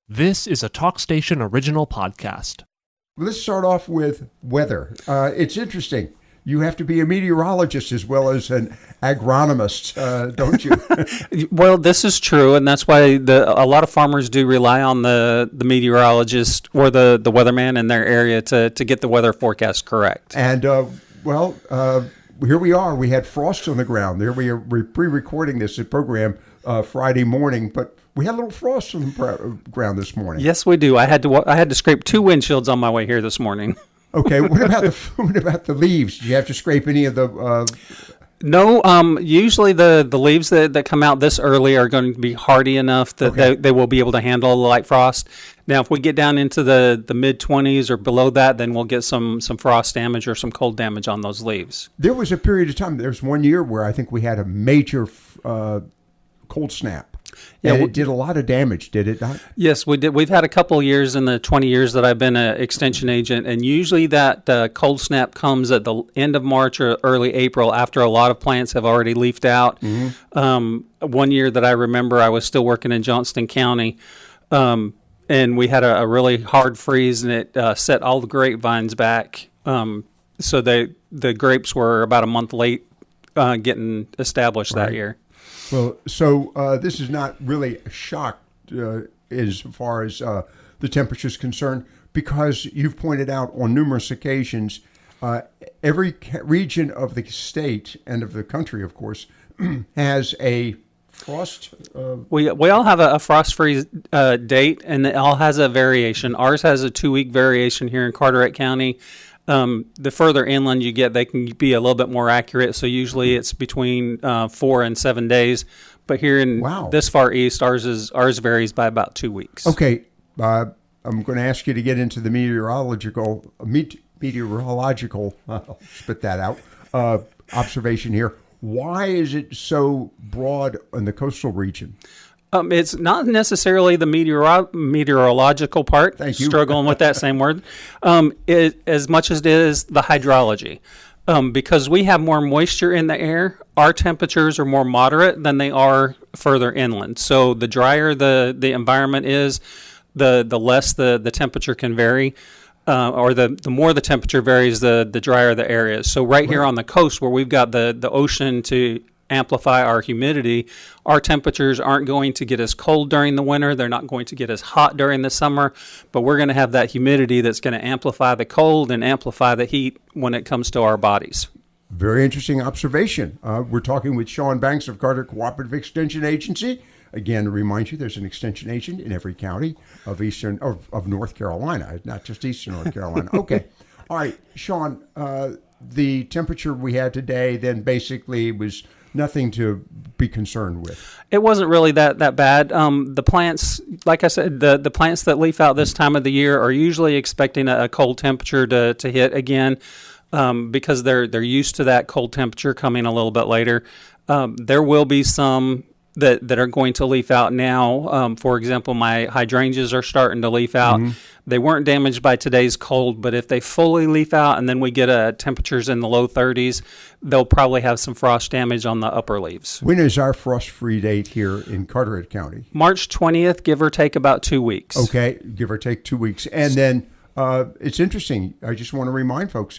This is a TalkStation original podcast. Let's start off with weather. It's interesting. You have to be a meteorologist as well as an agronomist, don't you? Well, this is true, and that's why a lot of farmers do rely on the meteorologist or the weatherman in their area to get the weather forecast correct. And, here we are. We had frost on the ground. There we are pre-recording this program Friday morning, but we had a little frost on the ground this morning. Yes, we do. I had to scrape 2 windshields on my way here this morning. Okay, what about the leaves? Do you have to scrape any of the? No, usually the leaves that come out this early are going to be hardy enough that they will be able to handle the light frost. Now, if we get down into the mid-20s or below that, then we'll get some frost damage or some cold damage on those leaves. There was a period of time, there was 1 year where I think we had a major cold snap. Yeah, and it did a lot of damage, did it not? Yes, we did. We've had a couple of years in the 20 years that I've been an extension agent, and usually that cold snap comes at the end of March or early April after a lot of plants have already leafed out. Mm-hmm. 1 year that I remember, I was still working in Johnston County, and we had a really hard freeze, and it set all the grapevines back. So the grapes were about a month late getting established that year. Well, so this is not really a shock as far as the temperature is concerned, because you've pointed out on numerous occasions every region of the state and of the country, of course, has a frost. We all have a frost freeze date, and it all has a variation. Ours has a 2-week variation here in Carteret County. The further inland you get, they can be a little bit more accurate. So usually it's between 4 and 7 days. But here in this far east, ours varies by about 2 weeks. Okay, I'm going to ask you to get into the meteorological, I'll spit that out, observation here. Why is it so broad in the coastal region? It's not necessarily the meteorological part. Thank you. Struggling with that same word. As much as it is the hydrology. Because we have more moisture in the air, our temperatures are more moderate than they are further inland. So the drier the environment is, the less the temperature can vary. Or the more the temperature varies, the drier the air is. So right here on the coast where we've got the ocean to amplify our humidity, our temperatures aren't going to get as cold during the winter. They're not going to get as hot during the summer, but we're going to have that humidity that's going to amplify the cold and amplify the heat when it comes to our bodies. Very interesting observation. We're talking with Shawn Banks of Carter Cooperative Extension Agency. Again, to remind you, there's an extension agent in every county of North Carolina, not just eastern North Carolina. Okay. All right, Shawn, the temperature we had today then basically was nothing to be concerned with. It wasn't really that bad. The plants, like I said, the plants that leaf out this time of the year are usually expecting a cold temperature to hit again, because they're used to that cold temperature coming a little bit later. There will be some that are going to leaf out now. For example, my hydrangeas are starting to leaf out. Mm-hmm. They weren't damaged by today's cold, but if they fully leaf out and then we get temperatures in the low 30s, they'll probably have some frost damage on the upper leaves. When is our frost-free date here in Carteret County? March 20th, give or take about 2 weeks. Okay, give or take 2 weeks. And then it's interesting. I just want to remind folks,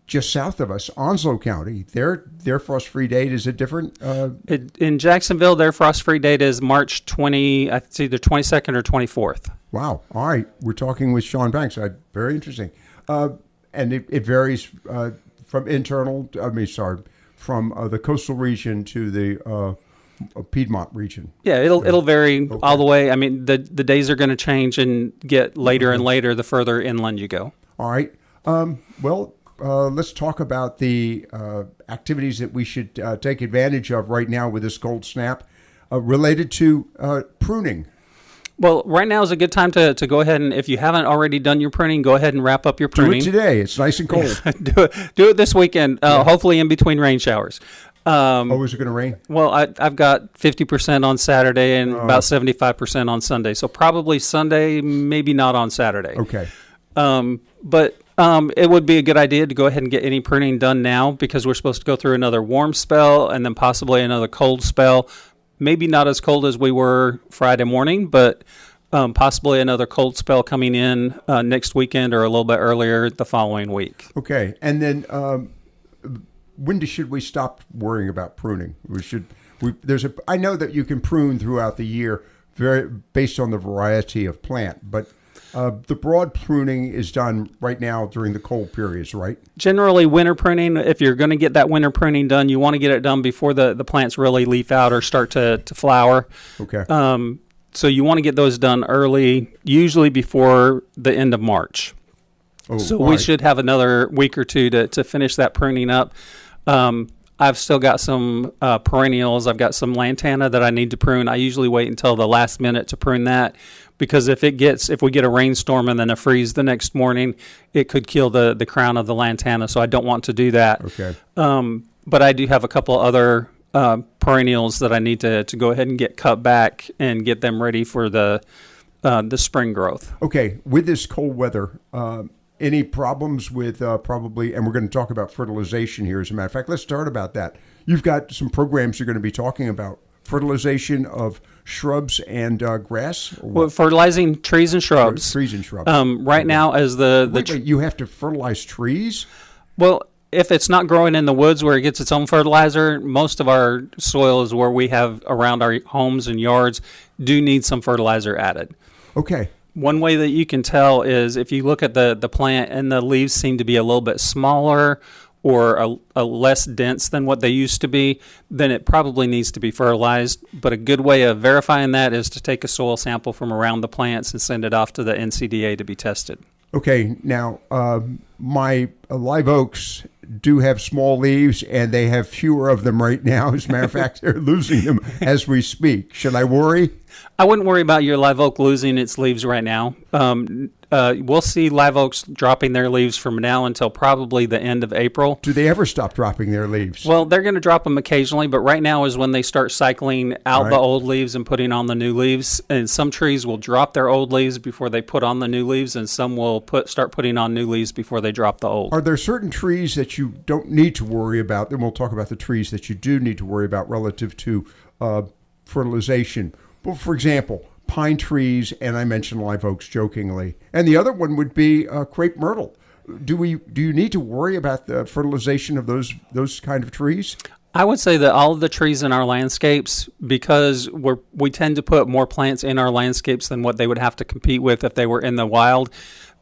just south of us, Onslow County, their frost-free date is a different. In Jacksonville, their frost-free date is March 20. It's either 22nd or 24th. Wow! All right, we're talking with Shawn Banks. Very interesting, and it varies from the coastal region to the Piedmont region. Yeah, it'll vary all the way. I mean, the days are going to change and get later and later the further inland you go. All right. Let's talk about the activities that we should take advantage of right now with this cold snap related to pruning. Well, right now is a good time to go ahead and, if you haven't already done your pruning, go ahead and wrap up your pruning. Do it today. It's nice and cold. Do it this weekend, hopefully in between rain showers. Is it going to rain? Well, I've got 50% on Saturday and about 75% on Sunday. So probably Sunday, maybe not on Saturday. Okay. But it would be a good idea to go ahead and get any pruning done now, because we're supposed to go through another warm spell and then possibly another cold spell. Maybe not as cold as we were Friday morning, but possibly another cold spell coming in next weekend or a little bit earlier the following week. Okay, and then should we stop worrying about pruning? I know that you can prune throughout the year, based on the variety of plant, but the broad pruning is done right now during the cold periods, right? Generally, winter pruning, if you're going to get that winter pruning done, you want to get it done before the plants really leaf out or start to flower. Okay. So you want to get those done early, usually before the end of March. Oh, so we should have another week or two to finish that pruning up. I've still got some perennials. I've got some lantana that I need to prune. I usually wait until the last minute to prune that, because if we get a rainstorm and then a freeze the next morning, it could kill the crown of the lantana. So I don't want to do that. Okay. But I do have a couple other perennials that I need to go ahead and get cut back and get them ready for the spring growth. Okay. With this cold weather, any problems with probably, and we're going to talk about fertilization here, as a matter of fact. Let's start about that. You've got some programs you're going to be talking about. Fertilization of shrubs and grass? Well, fertilizing trees and shrubs. Trees and shrubs. Right now, as Wait, you have to fertilize trees? Well, if it's not growing in the woods where it gets its own fertilizer, most of our soils where we have around our homes and yards do need some fertilizer added. Okay. One way that you can tell is if you look at the plant and the leaves seem to be a little bit smaller or a less dense than what they used to be, then it probably needs to be fertilized. But a good way of verifying that is to take a soil sample from around the plants and send it off to the NCDA to be tested. Okay, now my live oaks do have small leaves, and they have fewer of them right now. As a matter of fact, they're losing them as we speak. Should I worry? I wouldn't worry about your live oak losing its leaves right now. We'll see live oaks dropping their leaves from now until probably the end of April. Do they ever stop dropping their leaves? Well, they're going to drop them occasionally, but right now is when they start cycling out the old leaves and putting on the new leaves. And some trees will drop their old leaves before they put on the new leaves, and some will start putting on new leaves before they drop the old. Are there certain trees that you don't need to worry about? Then we'll talk about the trees that you do need to worry about relative to fertilization. Well, for example, pine trees, and I mentioned live oaks jokingly. And the other one would be crepe myrtle. Do you need to worry about the fertilization of those kind of trees? I would say that all of the trees in our landscapes, because we tend to put more plants in our landscapes than what they would have to compete with if they were in the wild,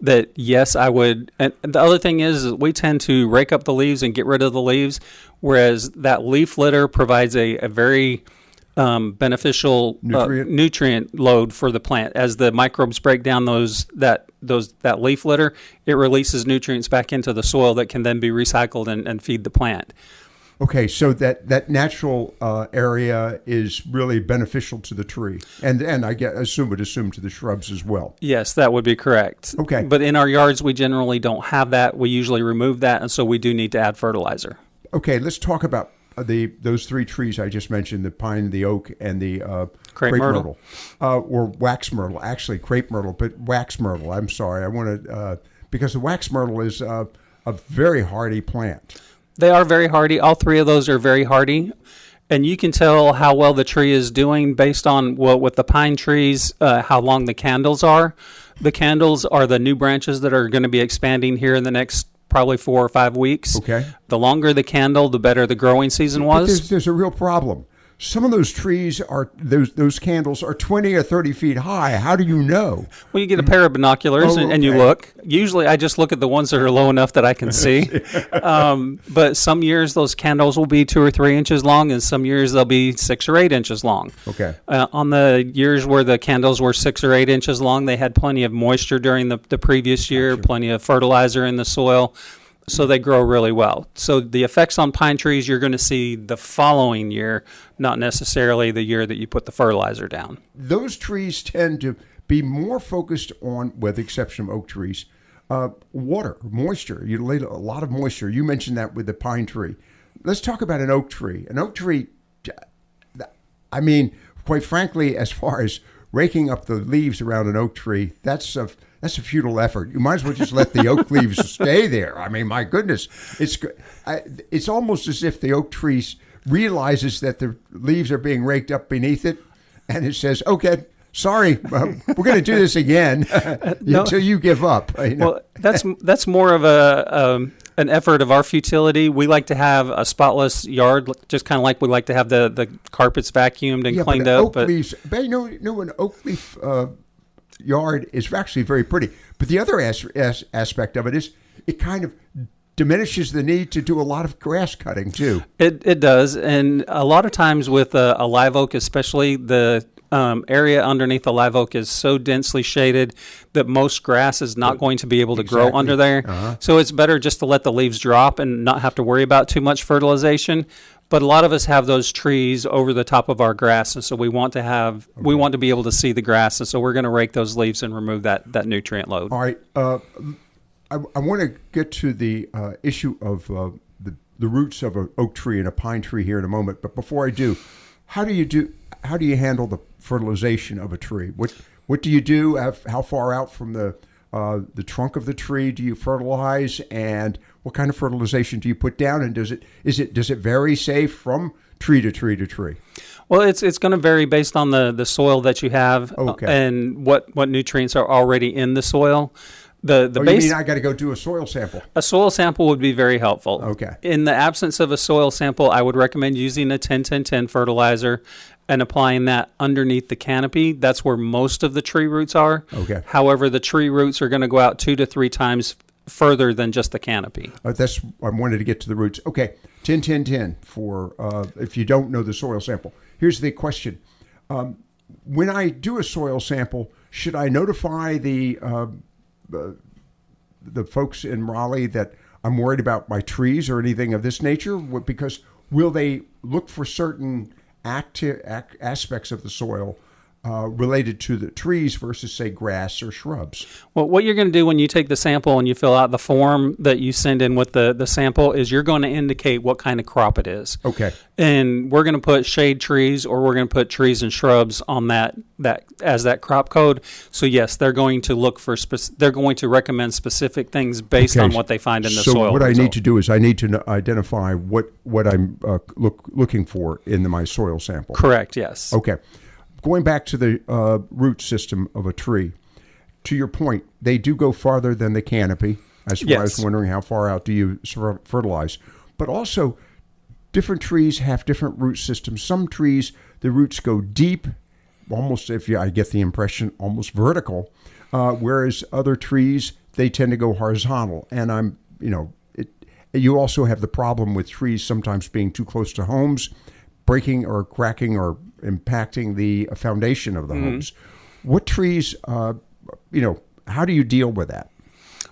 that yes, I would. And the other thing is we tend to rake up the leaves and get rid of the leaves, whereas that leaf litter provides a very beneficial nutrient load for the plant. As the microbes break down that leaf litter, it releases nutrients back into the soil that can then be recycled and feed the plant. Okay, so that natural area is really beneficial to the tree, and I assume to the shrubs as well. Yes, that would be correct. Okay, but in our yards we generally don't have that. We usually remove that, and so we do need to add fertilizer. Okay, let's talk about those three trees I just mentioned: the pine, the oak, and the crepe myrtle, or wax myrtle. Actually, crepe myrtle, but wax myrtle. I'm sorry, I want to because the wax myrtle is a very hardy plant. They are very hardy. All three of those are very hardy. And you can tell how well the tree is doing based on, with the pine trees, how long the candles are. The candles are the new branches that are going to be expanding here in the next probably 4 or 5 weeks. Okay. The longer the candle, the better the growing season was. But there's a real problem. Some of those trees those candles are 20 or 30 feet high. How do you know? Well, you get a pair of binoculars and you look. Usually I just look at the ones that are low enough that I can see. But some years those candles will be 2 or 3 inches long, and some years they'll be 6 or 8 inches long. Okay. On the years where the candles were 6 or 8 inches long, they had plenty of moisture during the previous year, plenty of fertilizer in the soil. So they grow really well. So the effects on pine trees you're going to see the following year, not necessarily the year that you put the fertilizer down. Those trees tend to be more focused on, with the exception of oak trees, water, moisture. You need a lot of moisture. You mentioned that with the pine tree. Let's talk about an oak tree. An oak tree, I mean, quite frankly, as far as raking up the leaves around an oak tree, that's a futile effort. You might as well just let the oak leaves stay there. I mean, my goodness, it's almost as if the oak tree realizes that the leaves are being raked up beneath it, and it says, "Okay, sorry, we're going to do this again until you give up. Well, that's more of an effort of our futility. We like to have a spotless yard, just kind of like we like to have the carpets vacuumed and cleaned but up. Oak leaves, an oak leaf yard is actually very pretty. But the other aspect of it is it kind of diminishes the need to do a lot of grass cutting too. It does, and a lot of times with a live oak, especially the area underneath the live oak is so densely shaded that most grass is not going to be able to grow under there. So it's better just to let the leaves drop and not have to worry about too much fertilization. But a lot of us have those trees over the top of our grass, and so we want to be able to see the grass, and so we're going to rake those leaves and remove that nutrient load. All right. I want to get to the issue of the roots of an oak tree and a pine tree here in a moment. But before I do, how do you handle the fertilization of a tree? What do you do? How far out from the trunk of the tree do you fertilize, and what kind of fertilization do you put down? And does it vary, say, from tree to tree to tree? Well, it's going to vary based on the soil that you have and what nutrients are already in the soil. You mean I got to go do a soil sample? A soil sample would be very helpful. Okay. In the absence of a soil sample, I would recommend using a 10-10-10 fertilizer and applying that underneath the canopy. That's where most of the tree roots are. Okay. However, the tree roots are going to go out 2 to 3 times further than just the canopy. I wanted to get to the roots. Okay, 10-10-10 for if you don't know the soil sample. Here's the question. When I do a soil sample, should I notify the folks in Raleigh that I'm worried about my trees or anything of this nature? Because will they look for certain aspects of the soil related to the trees versus, say, grass or shrubs? Well, what you're going to do when you take the sample and you fill out the form that you send in with the sample is you're going to indicate what kind of crop it is. Okay. And we're going to put shade trees, or we're going to put trees and shrubs on that as that crop code. So yes, they're going to look for they're going to recommend specific things based on what they find in the soil. So what I need to do is I need to identify what I'm looking for in my soil sample. Correct. Yes. Okay. Going back to the root system of a tree, to your point, they do go farther than the canopy. That's why I was wondering how far out do you fertilize. But also, different trees have different root systems. Some trees, the roots go deep, almost, I get the impression, almost vertical, whereas other trees, they tend to go horizontal. And you also have the problem with trees sometimes being too close to homes, breaking or cracking or impacting the foundation of the homes. What trees, how do you deal with that?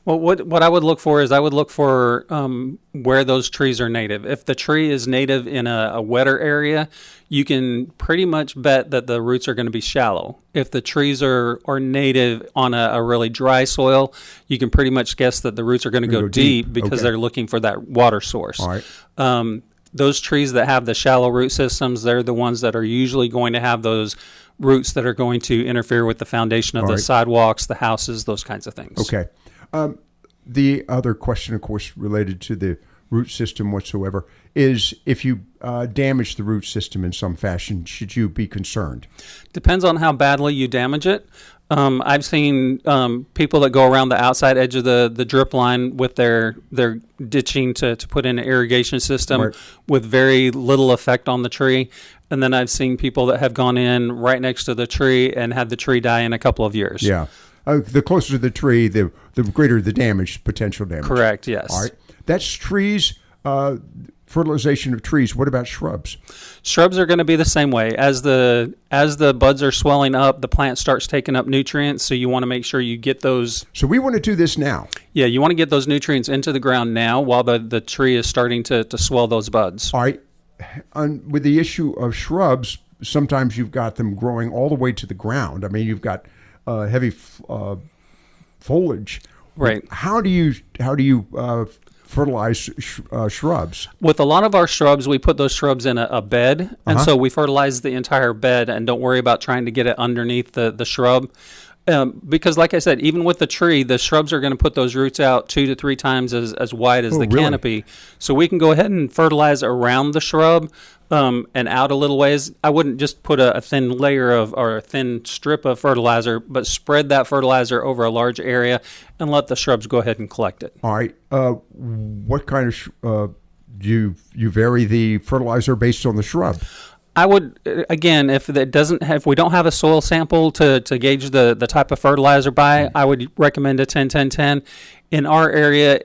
Well, what I would look for is where those trees are native. If the tree is native in a wetter area, you can pretty much bet that the roots are going to be shallow. If the trees are native on a really dry soil, you can pretty much guess that the roots are going to go deep because they're looking for that water source. All right. Those trees that have the shallow root systems, they're the ones that are usually going to have those roots that are going to interfere with the foundation of the sidewalks, the houses, those kinds of things. Okay. The other question, of course, related to the root system whatsoever, is if you damage the root system in some fashion, should you be concerned? Depends on how badly you damage it. I've seen people that go around the outside edge of the drip line with their ditching to put in an irrigation system with very little effect on the tree. And then I've seen people that have gone in right next to the tree and had the tree die in a couple of years. Yeah. The closer to the tree, the greater the damage, potential damage. Correct, yes. All right. That's trees, fertilization of trees. What about shrubs? Shrubs are going to be the same way. As the buds are swelling up, the plant starts taking up nutrients, so you want to make sure you get those. So we want to do this now. Yeah, you want to get those nutrients into the ground now while the tree is starting to swell those buds. All right. With the issue of shrubs, sometimes you've got them growing all the way to the ground. I mean, you've got heavy foliage. Right. How do you fertilize shrubs? With a lot of our shrubs, we put those shrubs in a bed, and so we fertilize the entire bed and don't worry about trying to get it underneath the shrub. Because like I said, even with the tree, the shrubs are going to put those roots out 2 to 3 times as wide as the canopy. So we can go ahead and fertilize around the shrub, and out a little ways. I wouldn't just put a thin layer of or a thin strip of fertilizer, but spread that fertilizer over a large area and let the shrubs go ahead and collect it. All right. What kind of do you vary the fertilizer based on the shrub? I would, again, if we don't have a soil sample to gauge the type of fertilizer by, I would recommend a 10-10-10. In our area,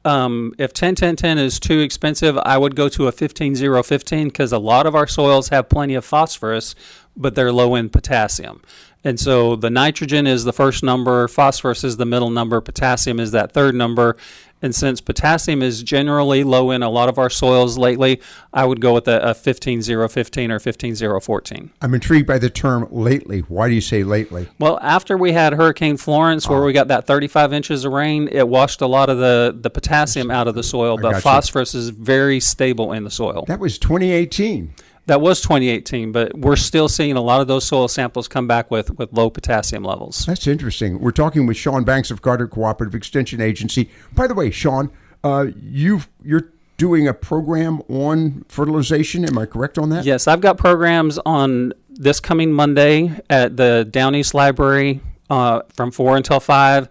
if 10-10-10 is too expensive, I would go to a 15-0-15 because a lot of our soils have plenty of phosphorus, but they're low in potassium. And so the nitrogen is the first number, phosphorus is the middle number, potassium is that third number. And since potassium is generally low in a lot of our soils lately, I would go with a 15-0-15 or 15-0-14. I'm intrigued by the term lately. Why do you say lately? Well, after we had Hurricane Florence, where we got that 35 inches of rain, it washed a lot of the potassium out of the soil, but phosphorus is very stable in the soil. That was 2018. That was 2018, but we're still seeing a lot of those soil samples come back with low potassium levels. That's interesting. We're talking with Shawn Banks of Carter Cooperative Extension Agency. By the way, Shawn, you're doing a program on fertilization. Am I correct on that? Yes, I've got programs on this coming Monday at the Down East Library from 4 until 5.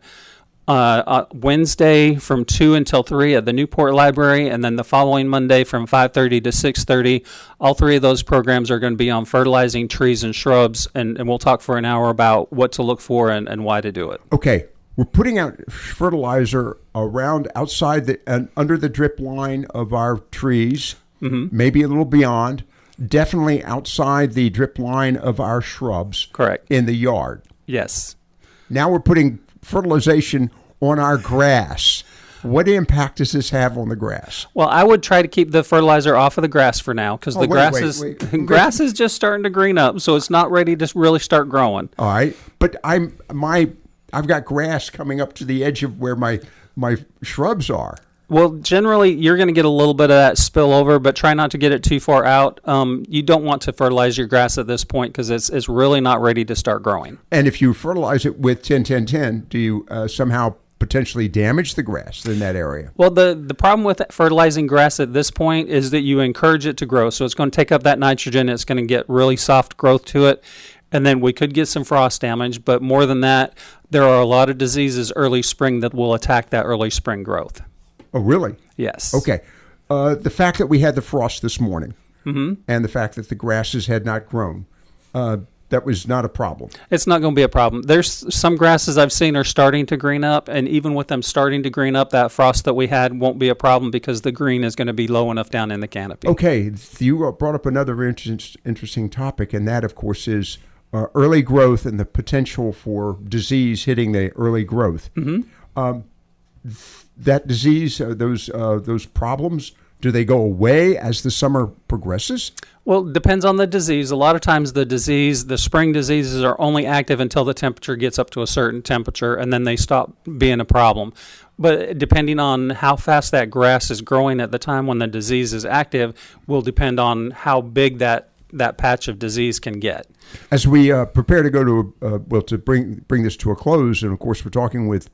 Wednesday from 2 until 3 at the Newport Library, and then the following Monday from 5:30 to 6:30. All three of those programs are going to be on fertilizing trees and shrubs, and we'll talk for an hour about what to look for and why to do it. Okay. We're putting out fertilizer around outside and under the drip line of our trees, maybe a little beyond, definitely outside the drip line of our shrubs. Correct. In the yard. Yes. Now we're putting fertilization on our grass. What impact does this have on the grass? Well, I would try to keep the fertilizer off of the grass for now because grass is just starting to green up, so it's not ready to really start growing. All right, but I've got grass coming up to the edge of where my shrubs are. Well, generally, you're going to get a little bit of that spillover, but try not to get it too far out. You don't want to fertilize your grass at this point because it's really not ready to start growing. And if you fertilize it with 10-10-10, do you somehow potentially damage the grass in that area? Well, the problem with fertilizing grass at this point is that you encourage it to grow. So it's going to take up that nitrogen. It's going to get really soft growth to it. And then we could get some frost damage. But more than that, there are a lot of diseases early spring that will attack that early spring growth. Oh, really? Yes. Okay. The fact that we had the frost this morning and the fact that the grasses had not grown, that was not a problem. It's not going to be a problem. There's some grasses I've seen are starting to green up, and even with them starting to green up, that frost that we had won't be a problem because the green is going to be low enough down in the canopy. Okay. You brought up another interesting topic, and that, of course, is early growth and the potential for disease hitting the early growth. That disease, those problems, do they go away as the summer progresses? Well, it depends on the disease. A lot of times the spring diseases are only active until the temperature gets up to a certain temperature, and then they stop being a problem. But depending on how fast that grass is growing at the time when the disease is active will depend on how big that patch of disease can get. As we prepare to go to bring this to a close, and of course we're talking with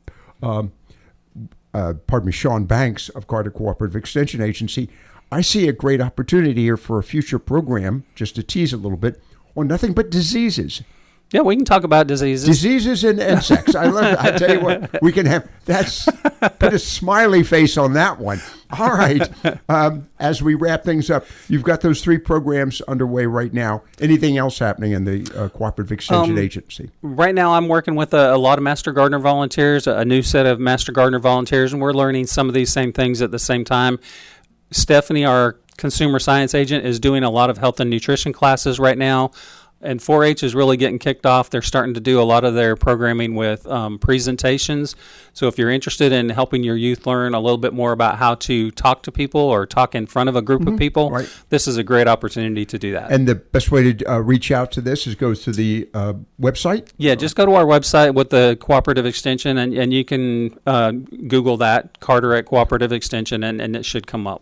Shawn Banks of Carter Cooperative Extension Agency, I see a great opportunity here for a future program, just to tease a little bit, on nothing but diseases. Yeah, we can talk about diseases. Diseases and insects. I love it. I tell you what, we can have, put a smiley face on that one. All right. As we wrap things up, you've got those 3 programs underway right now. Anything else happening in the Cooperative Extension Agency? Right now I'm working with a lot of Master Gardener volunteers, a new set of Master Gardener volunteers, and we're learning some of these same things at the same time. Stephanie, our consumer science agent, is doing a lot of health and nutrition classes right now. And 4-H is really getting kicked off. They're starting to do a lot of their programming with presentations. So if you're interested in helping your youth learn a little bit more about how to talk to people or talk in front of a group of people, this is a great opportunity to do that. And the best way to reach out to this is go to the website? Yeah, just go to our website with the Cooperative Extension, and you can Google that, Carter at Cooperative Extension, and it should come up.